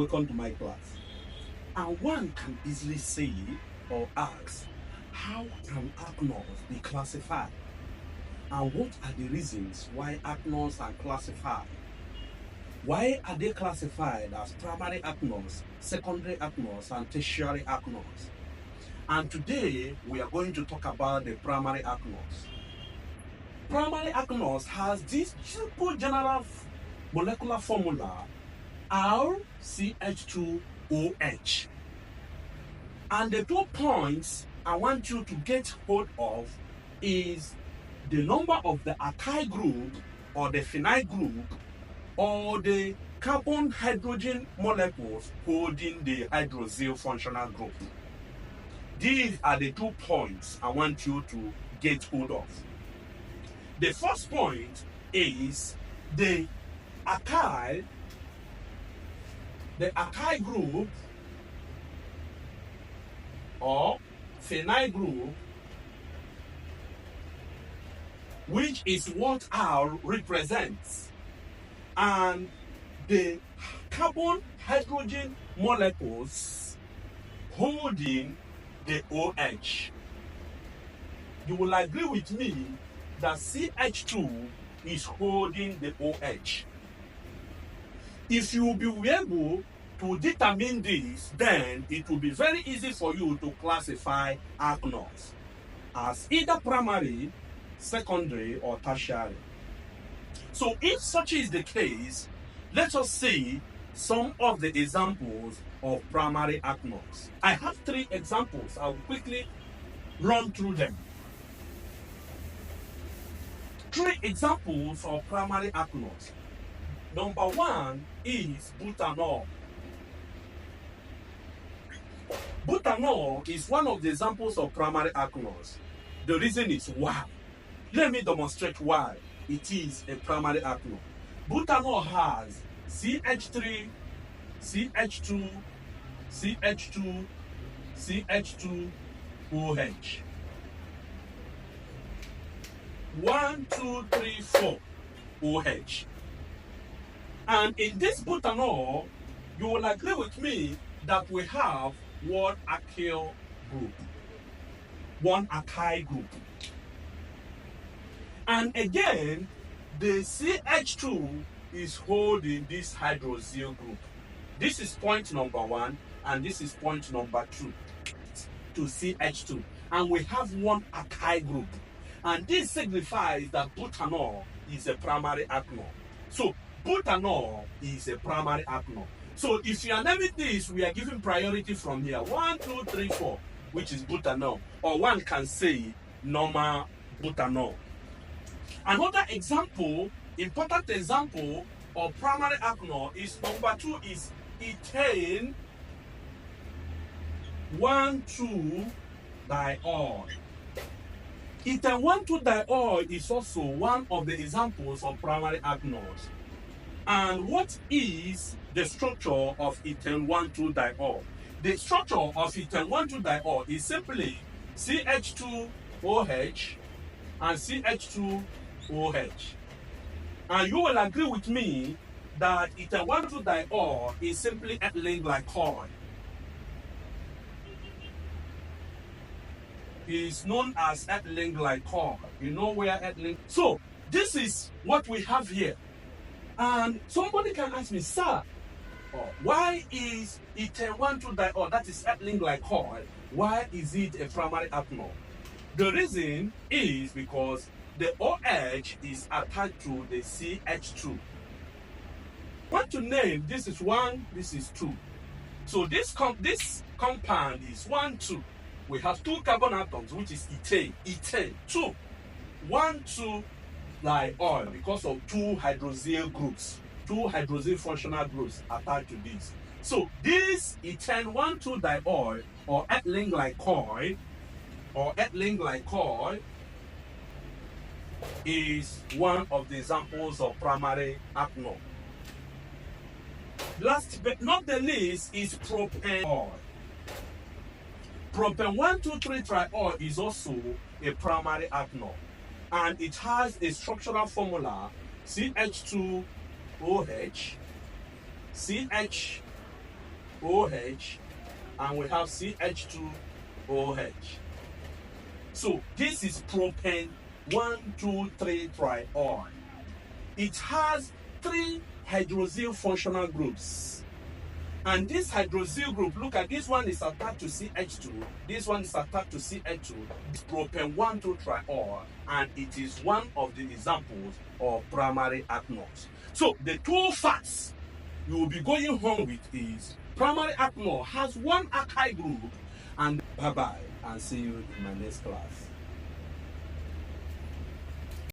Welcome to my class. And one can easily say or ask, how can alkanols be classified? And what are the reasons why alkanols are classified? Why are they classified as primary alkanols, secondary alkanols, and tertiary alkanols? And today we are going to talk about the primary alkanols. Primary alkanols has this simple general molecular formula RCH2OH. And the 2 points I want you to get hold of is the number of the akyl group or the phenyl group or the carbon hydrogen molecules holding the hydroxyl functional group. These are the 2 points I want you to get hold of. The first point is the akyl group or phenyl group, which is what R represents, and the carbon hydrogen molecules holding the OH. You will agree with me that CH2 is holding the OH. If you will be able to determine this, then it will be very easy for you to classify alkanols as either primary, secondary, or tertiary. So if such is the case, let us see some of the examples of primary alkanols. I have 3 examples. I will quickly run through them. 3 examples of primary alkanols. Number 1 is butanol. Butanol is one of the examples of primary alkanols. The reason is why. Let me demonstrate why it is a primary alkanol. Butanol has CH3, CH2, CH2, CH2, OH. 1, 2, 3, 4 OH. And in this butanol, you will agree with me that we have one akyl group, one akyl group. And again, the CH2 is holding this hydroxyl group. This is point number 1, and this is point number 2 to CH2. And we have one akyl group. And this signifies that butanol is a primary alkanol. So butanol is a primary alkanol. So if you are naming this, we are giving priority from here. 1, 2, 3, 4, which is butanol. Or one can say normal butanol. Another example, important example of primary alkanol is number 2 is ethane 1,2-diol. Ethane 1,2-diol is also one of the examples of primary alkanols. And what is the structure of ethane 1,2-diol? The structure of ethane 1,2-diol is simply CH2OH and CH2OH. And you will agree with me that ethane 1,2-diol is simply ethylene glycol. Is known as ethylene glycol. You know where ethylene. So this is what we have here. And somebody can ask me, sir, why is ethane 1,2-diol, that is ethylene glycol, why is it a primary alkanol? The reason is because the OH is attached to the CH2. I want to name, this is 1, this is 2. So this compound is 1, 2. We have 2 carbon atoms, which is ethane, 2. 1, 2 diol because of 2 hydroxyl groups, 2 hydroxyl functional groups attached to this. So this ethane 1,2-diol or ethylene glycol is one of the examples of primary alkanol. Last but not the least is propanol. Propan 1,2,3-triol is also a primary alkanol, and it has a structural formula CH2OH, CH OH, and we have CH2OH. So this is propane 1,2,3-triol. It has 3 hydroxyl functional groups. And this hydroxyl group, look at this one is attached to CH2, this one is attached to CH2, it's propane 1,2-triol, and it is one of the examples of primary alkanols. So the 2 facts you will be going home with is primary alkanol has 1 akyl group, and bye-bye, and see you in my next class.